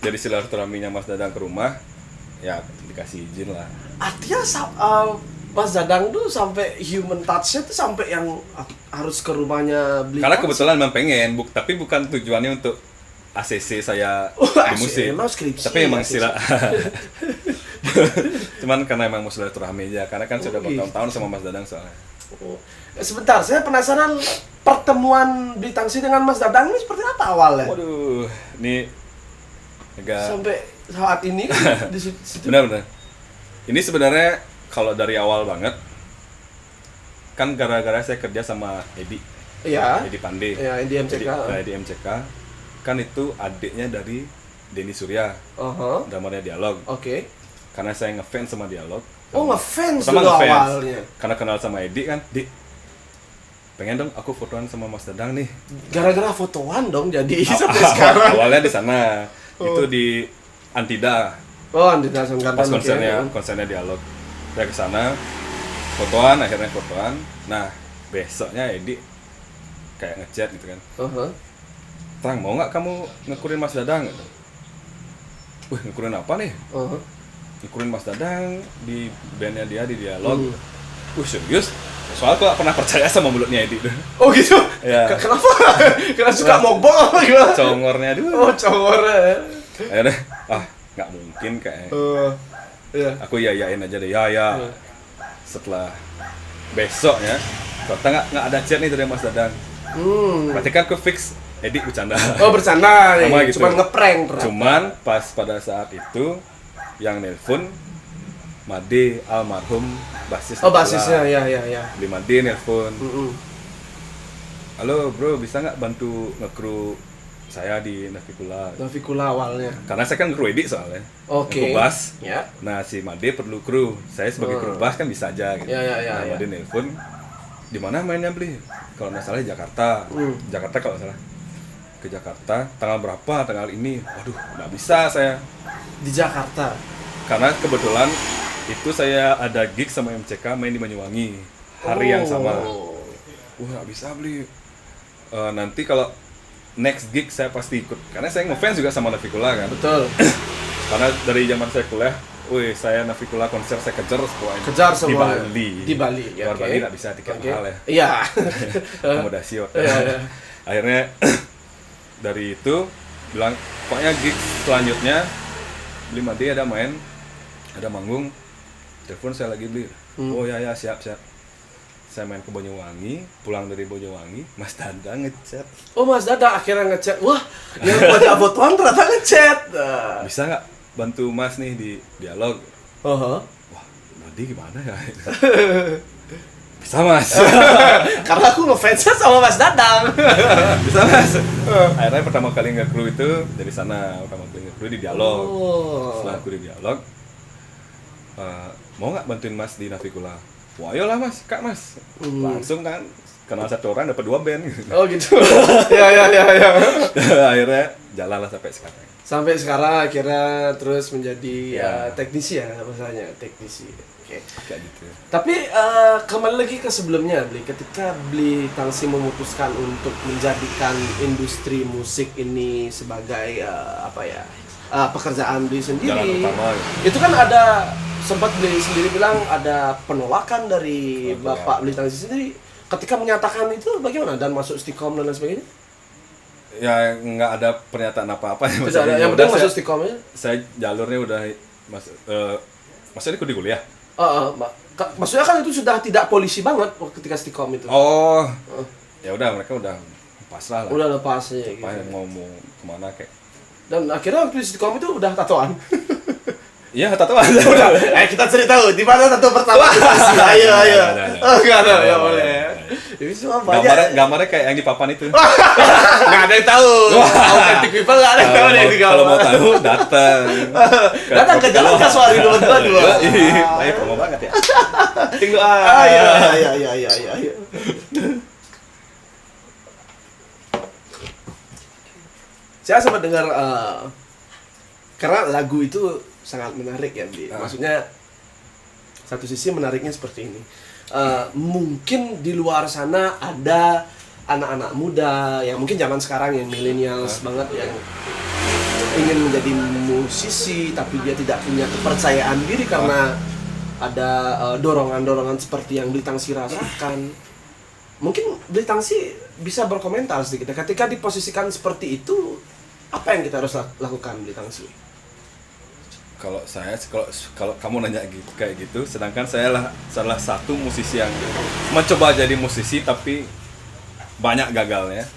Jadi silaturahminya Mas Dadang ke rumah, ya dikasih izin lah. Artinya Mas Dadang tuh sampai human touch-nya tuh sampai yang harus ke rumahnya beli. Karena tas. kebetulan memang pengen, tapi bukan tujuannya untuk ACC saya di ACC, musik. emang skripsi, Tapi emang ACC. sila. Cuman karena emang mau silaturahmi aja, karena kan sudah gitu. bertahun-tahun sama Mas Dadang soalnya. Oh. Sebentar, saya penasaran pertemuan Beli Tangsi dengan Mas Dadang ini seperti apa awalnya? Waduh, ini agak Sampai saat ini kan di situ. benar-benar. Ini sebenarnya kalau dari awal banget kan gara-gara saya kerja sama Edi Iya. Edi Pande. Iya, di MCK. Di MCK kan itu adiknya dari Denny Surya, drummernya Dialog. Oke. Karena saya ngefans sama Dialog. Oh, ngefans Pertama dulu ngefans. awalnya. Karena kenal sama Edi kan, Di pengen dong aku fotoan sama Mas Dadang nih. Gara-gara fotoan dong jadi sampai sekarang. Awalnya di sana. Itu di Antida. Oh, Andi langsung kata Pas konsernya Dialog. Saya ke sana fotoan, akhirnya fotoan. Nah, besoknya Edi kayak ngechat gitu kan. Tang, mau nggak kamu ngekurin Mas Dadang? Wih, ngekurin apa nih? Ngikurin Mas Dadang di bandnya dia di Dialog. Serius? Soalnya aku gak pernah percaya sama mulutnya Edi tuh. Oh gitu? Ya. Kenapa? Karena suka mogbong apa gimana? Congornya dulu. Oh, congornya. Akhirnya, gak mungkin kayaknya. Iya. Aku yayain aja deh, ya. Setelah besoknya, ternyata gak ada chat nih dari Mas Dadang. Berarti kan aku fix Edi bercanda. Oh, bercanda nih. Sama gitu. Cuman ngeprank ternyata. Cuman pas pada saat itu yang nelpon Made almarhum basis. Oh, basisnya ya. Di Made nelpon. Halo bro, bisa nggak bantu ngekru saya di Navicula. Navicula awalnya. Karena saya kan kru edit soalnya. Oke. Kru bass. Ya. Nah, si Made perlu kru. Saya sebagai kru bass kan bisa aja gitu. Ya, nah, ya. Made nelpon, di mana mainnya beli? Kalau nggak salah Jakarta. Jakarta kalau nggak salah. Ke Jakarta, tanggal berapa? Tanggal ini. Waduh, nggak bisa saya. Di Jakarta. Karena kebetulan itu saya ada gig sama MCK main di Banyuwangi. Hari yang sama. Wah, nggak bisa beli. Nanti kalau next gig saya pasti ikut. Karena saya ngefans juga sama Navicula kan. Betul. Karena dari zaman saya kuliah, saya Navicula konser saya kejar semuanya. Kejar semua. Di Bali. Di Bali, ya. Luar Oke. Bali nggak bisa tiket mahal ya. Iya. Akomodasi hotel. Iya. Akhirnya dari itu bilang pokoknya gig selanjutnya beli Made ada main, ada manggung, telepon saya lagi beli. Oh ya siap. Saya main ke Banyuwangi, pulang dari Banyuwangi, Mas Dada ngechat. Oh, Mas Dada akhirnya ngechat. Wah, yang buat fotoan ternyata ngechat. Bisa nggak bantu Mas nih di dialog? Wah, Made gimana ya? Bisa Mas. Karena aku ngefansnya sama Mas Dadang. Bisa Mas. Akhirnya pertama kali nge-crew itu dari sana, pertama kali nge-crew di dialog. Setelah aku di dialog, mau nggak bantuin Mas di Navicula? Wah, ayolah Mas, Kak Mas. Langsung kan kenal satu orang dapat 2 band. Oh gitu. Ya. Akhirnya jalan lah sampai sekarang. Sampai sekarang akhirnya terus menjadi Ya. teknisi ya, maksudnya teknisi. Oke. Kayak gitu. Tapi kembali lagi ke sebelumnya, Bli. Ketika Bli Tangsi memutuskan untuk menjadikan industri musik ini sebagai pekerjaan Bli sendiri. Jalan utama. Itu kan ada sempat Bli sendiri bilang ada penolakan dari Bapak Bli Tangsi sendiri. Ketika menyatakan itu bagaimana dan masuk Stikom dan lain sebagainya? Ya nggak ada pernyataan apa-apa. Tidak ada. Yang penting masuk Stikomnya. Saya jalurnya udah maksudnya ikut di kuliah. Maksudnya kan itu sudah tidak polisi banget ketika Stikom itu. Oh. Ya udah mereka udah pasrah lah. Udah lepas ya gitu. Apa yang mau kemana kayak. Dan akhirnya waktu di Stikom itu udah tatoan. Iya, tatoan. Kita cerita di mana tato pertama kita sih. Ayo. Ada. Oh, enggak ada ya boleh. Ini semua banyak. Gambarnya kayak yang di papan itu. Enggak ada yang tahu. Authentic people enggak ada yang tahu yang di Kalau mau gambar. tahu datang. Datang ke Jalan Kasuari 22. Iya, promo banget ya. Tunggu iya. Saya sempat dengar karena lagu itu sangat menarik ya, Bi. Maksudnya satu sisi menariknya seperti ini. Mungkin di luar sana ada anak-anak muda yang mungkin zaman sekarang yang millennials banget yang ingin menjadi musisi tapi dia tidak punya kepercayaan diri karena ada dorongan-dorongan seperti yang Bli Tangsi rasakan. Mungkin Bli Tangsi bisa berkomentar sedikit. Ketika diposisikan seperti itu, apa yang kita harus lakukan, Bli Tangsi? Kalau saya, kalau kamu nanya kayak gitu, sedangkan saya lah salah satu musisi yang mencoba jadi musisi tapi banyak gagalnya.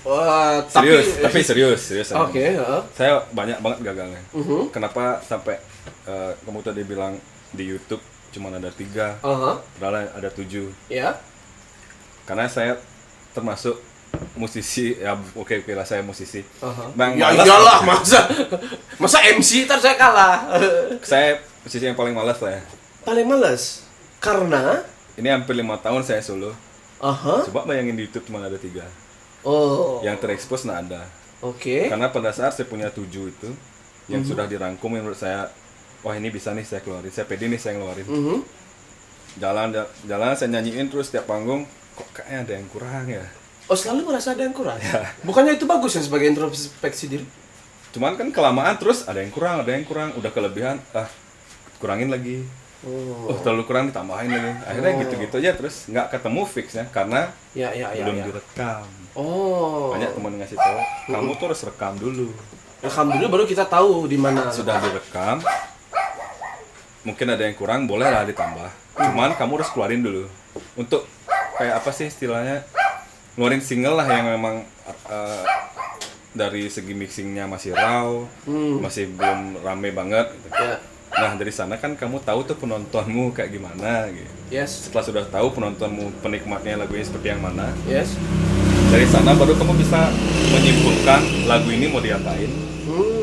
Serius. Oke. Saya banyak banget gagalnya. Kenapa sampai kamu tadi bilang di YouTube cuma ada 3, padahal ada 7. Ya. Karena saya termasuk musisi, ya oke lah saya musisi. Ya iyalah, masa MC ntar saya kalah. Saya musisi yang paling malas lah ya. Paling malas karena Ini hampir 5 tahun saya solo. Coba bayangin di YouTube cuma ada 3. Yang terekspos nggak ada. Oke. Karena pada saat saya punya 7 itu yang sudah dirangkum yang menurut saya, wah ini bisa nih saya keluarin, saya pede nih saya ngeluarin. Jalan saya nyanyiin terus setiap panggung, kok kayaknya ada yang kurang ya. Selalu merasa ada yang kurang. Ya. Bukannya itu bagus ya sebagai introspeksi diri? Cuman kan kelamaan terus ada yang kurang, udah kelebihan, kurangin lagi. Terlalu kurang ditambahin lagi. Akhirnya gitu-gitu aja terus nggak ketemu fixnya karena belum direkam. Banyak teman ngasih tahu, kamu tuh harus rekam dulu. Rekam dulu baru kita tahu di mana. Sudah direkam, mungkin ada yang kurang, boleh lah ditambah. Cuman kamu harus keluarin dulu. Untuk kayak apa sih istilahnya, ngeluarin single lah yang memang dari segi mixingnya masih raw, masih belum rame banget gitu. Nah dari sana kan kamu tahu tuh penontonmu kayak gimana gitu. Yes. Setelah sudah tahu penontonmu penikmatnya lagunya seperti yang mana, Dari sana baru kamu bisa menyimpulkan lagu ini mau diapain,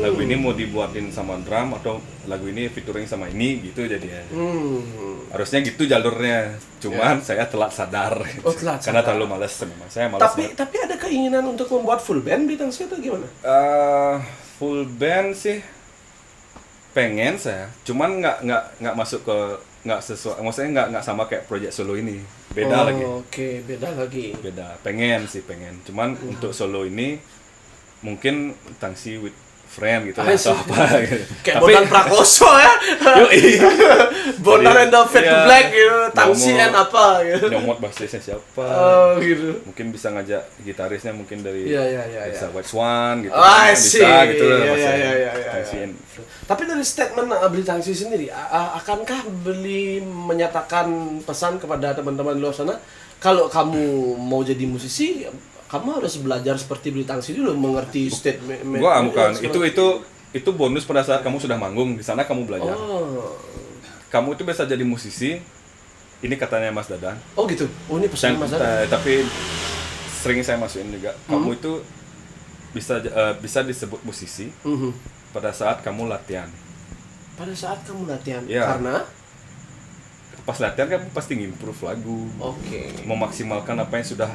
lagu ini mau dibuatin sama drum atau lagu ini featuring sama ini gitu jadinya. Harusnya gitu jalurnya, cuman saya telat sadar. Oh, telat Karena sadar. terlalu malas memang. Saya malas banget. Tapi ada keinginan untuk membuat full band di Tangsi atau gimana? Full band sih pengen saya, cuman nggak masuk ke nggak sesuai, maksudnya nggak sama kayak project solo ini, beda lagi. Oke, beda lagi. Beda, pengen, cuman untuk solo ini mungkin Tangsi with friend gitu lah, atau apa gitu. Kayak Bondan Prakoso ya. Bondan and the Fade to Iya, Black gitu, Tangsi and apa gitu. Nyomot bassisnya siapa, Oh gitu. mungkin bisa ngajak gitarisnya mungkin dari Iya. bisa White Swan gitu, I bisa see. gitu lah, Iya, maksudnya. iya. Tangsi and Tapi dari statement Beli Tangsi sendiri, akankah Beli menyatakan pesan kepada teman-teman di luar sana, kalau kamu mau jadi musisi, kamu harus belajar seperti Beli Tangsi dulu, mengerti statement. Gua bukan, itu bonus pada saat kamu sudah manggung, di sana kamu belajar. Oh. Kamu itu bisa jadi musisi, ini katanya Mas Dadan. Oh gitu. Oh ini pesan Mas Dadan. Tapi sering saya masukin juga, kamu itu bisa disebut musisi pada saat kamu latihan. Pada saat kamu latihan, Iya. karena Pas latihan kamu pasti ngimprove lagu, oke. memaksimalkan apa yang sudah,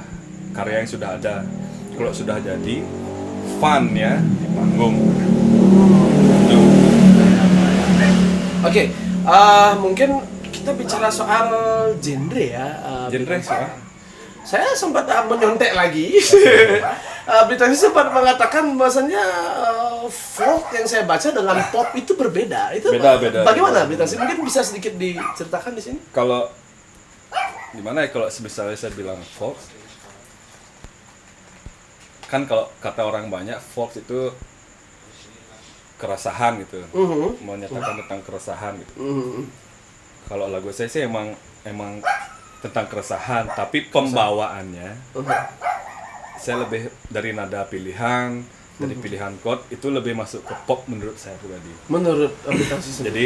karya yang sudah ada. Kalau sudah jadi, fun ya di panggung. Tuh. Oke, mungkin kita bicara soal genre ya. Genre sih. Saya sempat menyontek lagi. Beli Tangsi sempat mengatakan bahwasanya folk yang saya baca dengan pop itu berbeda. Itu Beda. bagaimana Beli Tangsi? Mungkin bisa sedikit diceritakan di sini? Kalau gimana ya, kalau misalnya saya bilang folk, kan kalau kata orang banyak folk itu keresahan gitu, menyatakan tentang keresahan gitu. Kalau lagu saya sih emang tentang keresahan, tapi pembawaannya saya lebih dari nada pilihan, dari pilihan chord itu lebih masuk ke pop menurut saya pribadi. Menurut Beli Tangsi sendiri. Jadi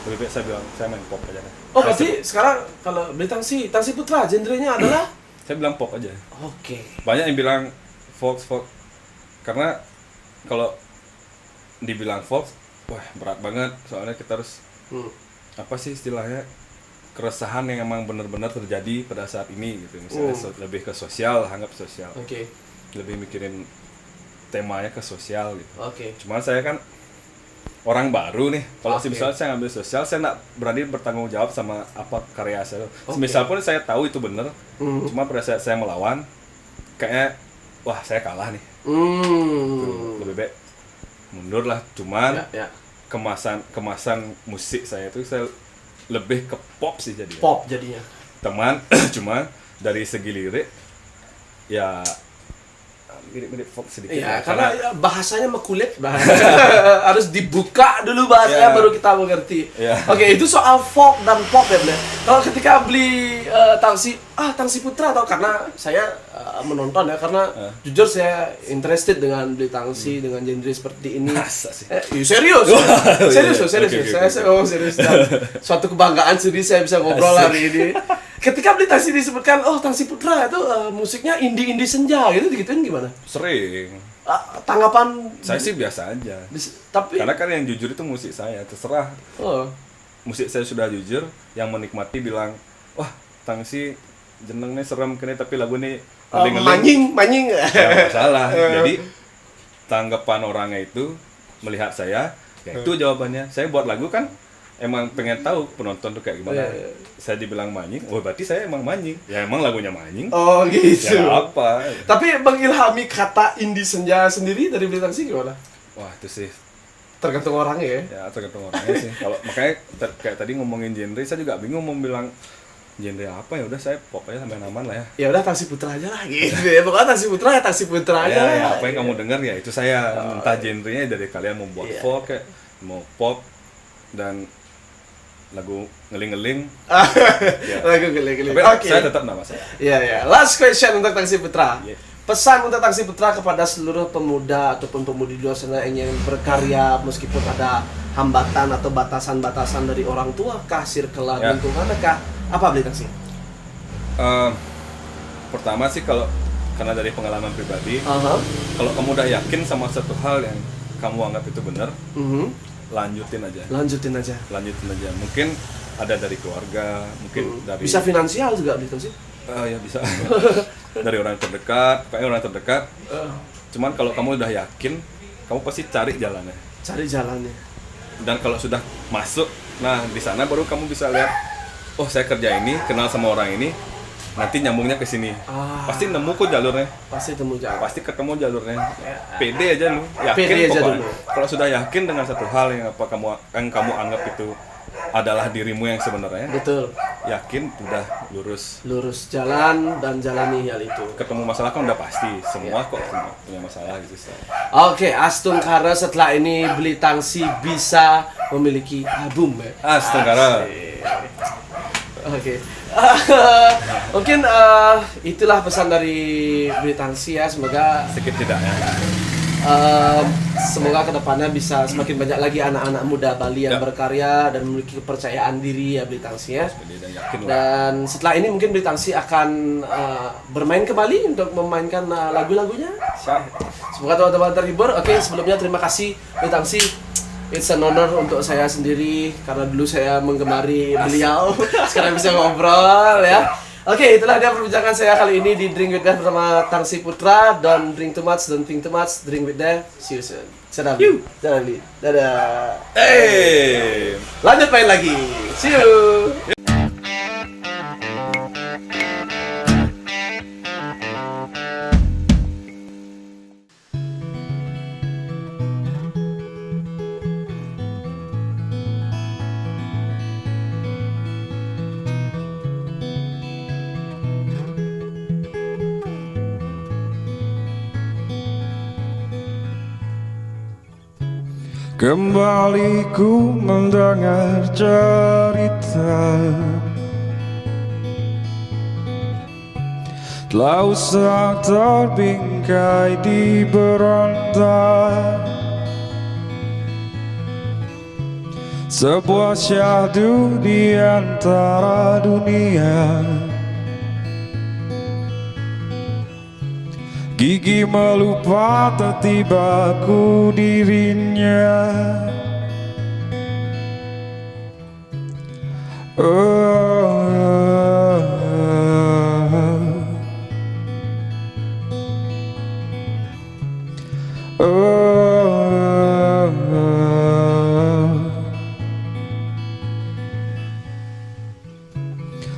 lebih baik saya bilang saya main pop aja deh. Oh berarti sekarang kalau Beli Tangsi Putra genrenya adalah? Saya bilang pop aja. Oke. Banyak yang bilang folk, karena kalau dibilang folk, wah berat banget, soalnya kita harus apa sih istilahnya, keresahan yang emang benar-benar terjadi pada saat ini gitu, misalnya lebih ke sosial, anggap sosial, Oke. lebih mikirin temanya ke sosial gitu. Oke. Cuman saya kan orang baru nih, kalau Oke. misalnya saya ngambil sosial, saya nggak berani bertanggung jawab sama apa karya saya. Oke. Misal pun saya tahu itu benar, cuma pada saat saya melawan, kayaknya wah saya kalah nih. Tuh, lebih baik mundur lah. Cuman Ya. kemasan musik saya itu saya lebih ke pop sih jadinya. Pop jadinya. Teman, cuma dari segi lirik ya mirip-mirip folk sedikit. Iya, ya, karena ya, bahasanya mekulit, harus dibuka dulu bahasanya Iya. baru kita mengerti. Iya. Oke, itu soal folk dan pop ya, Bel. Kalau ketika Beli Tangsi Putra, atau karena saya menonton ya, karena jujur saya interested dengan Beli Tangsi dengan genre seperti ini. Masa sih? Serius, serius. Oke. Serius. Dan suatu kebanggaan sendiri saya bisa ngobrol hari ini. Ketika Beli Tangsi disebutkan, oh Tangsi Putra itu musiknya indie senja gitu, digituin gimana? Sering. Tanggapan Saya sih biasa aja. tapi Karena kan yang jujur itu musik saya, terserah. oh, Musik saya sudah jujur, yang menikmati bilang, wah Tangsi jenengnya serem kene tapi lagu ini manying nggak masalah. Jadi tanggapan orangnya itu melihat saya, ya itu jawabannya. Saya buat lagu kan emang pengen tahu penonton tuh kayak gimana. Iya. Saya dibilang manying, oh berarti saya emang manying. Ya emang lagunya manying. oh gitu. Ya nggak apa. Tapi mengilhami kata indie senja sendiri dari Beli Tangsi gimana? Wah itu sih, Tergantung orangnya ya. ya tergantung orangnya sih. Kalau makanya kayak tadi ngomongin genre, saya juga bingung mau bilang genre apa, ya udah saya pop aja sampai aman lah ya. Ya udah Tangsi Putra aja lah gitu. Ya pokoknya Tangsi Putra aja Ya, lah. ya, apa yang kamu dengar ya itu saya. Entah genrenya dari kalian mau buat Iya. folk kayak mau pop dan lagu ngeling-ngeling. Ya. Lagu gele-gele. Tapi Oke. saya tetap nama saya. Iya ya. Last question untuk Tangsi Putra. Iya. Pesan untuk Tangsi Putra kepada seluruh pemuda ataupun pemudi di luar sana yang ingin berkarya meskipun ada hambatan atau batasan-batasan dari orang tua kah, circle Ya. lingkungan kah? Apa Beli Tangsi? Pertama sih kalau karena dari pengalaman pribadi, Aha. kalau kamu udah yakin sama satu hal yang kamu anggap itu benar, Mhm. lanjutin aja. Lanjutin aja. Mungkin ada dari keluarga, mungkin dari Bisa finansial juga gitu sih. ya bisa dari orang terdekat, pokoknya orang terdekat. Cuman kalau kamu udah yakin, kamu pasti cari jalannya. Cari jalannya. Dan kalau sudah masuk, nah di sana baru kamu bisa lihat, oh saya kerja ini, kenal sama orang ini, nanti nyambungnya ke sini. Pasti nemu kok jalurnya. Pasti temu jalan. Pasti ketemu jalurnya. Pede aja lu, yakin Pede aja pokoknya. dulu. Kalau sudah yakin dengan satu hal yang kamu anggap itu adalah dirimu yang sebenarnya, Betul. yakin udah lurus. Lurus jalan dan jalani hal itu. Ketemu masalah kan udah pasti, semua kok semua punya masalah gitu. Oke, Astung Kara setelah ini Beli Tangsi bisa memiliki album ya. Astaga. Oke. Mungkin itulah pesan dari Beli Tangsi ya. Semoga Sedikit tidaknya. semoga kedepannya bisa semakin banyak lagi anak-anak muda Bali yang berkarya dan memiliki kepercayaan diri ya Beli Tangsi ya. Pede dan yakin lah. Dan setelah ini mungkin Beli Tangsi akan bermain kembali untuk memainkan lagu-lagunya. Semoga teman-teman terhibur. Oke, sebelumnya terima kasih Beli Tangsi. It's an honor untuk saya sendiri karena dulu saya menggemari beliau. Sekarang bisa ngobrol ya. Oke, itulah dia perbincangan saya kali ini di Drink with Dev bersama Tangsi Putra. Don't drink too much, don't think too much. Drink with Dev. See you soon. Dadah, Bli. Dadah, Bli. Dadah. Hey. Lanjut main lagi. See you. Kembali ku mendengar cerita, telah usah terbingkai di beranda, sebuah syahdu di antara dunia. Gigi melupa tiba ku dirinya.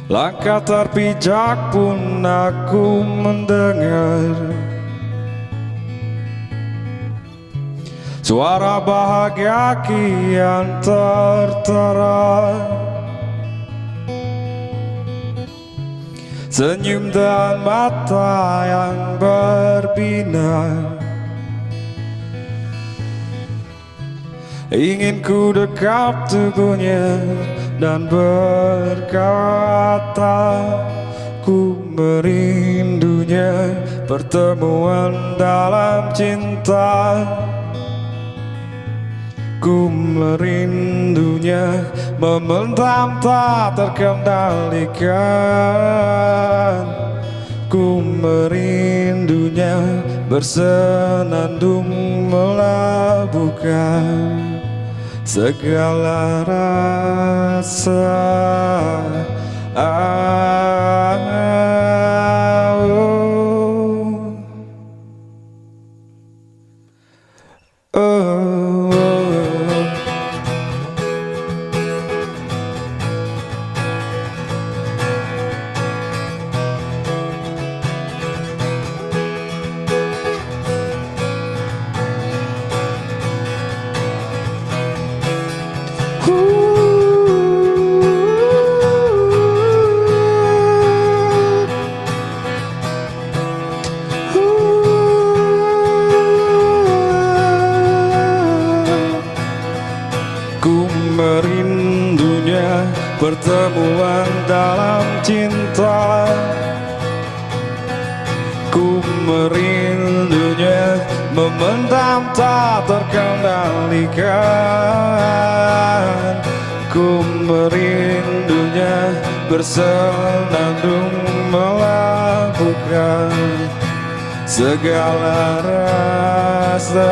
Langkah terpijak pun aku mendengar suara bahagia kian tertera, senyum dan mata yang berbinar. Ingin ku dekat tubuhnya dan berkata, ku merindunya, pertemuan dalam cinta. Ku merindunya, memendam tak terkendalikan. Ku merindunya, bersenandung melabuhkan segala rasa. Ku merindunya, pertemuan dalam cinta. Ku merindunya, memendam tak terkendalikan. Ku merindunya, bersenandung melabuhkan segala rasa.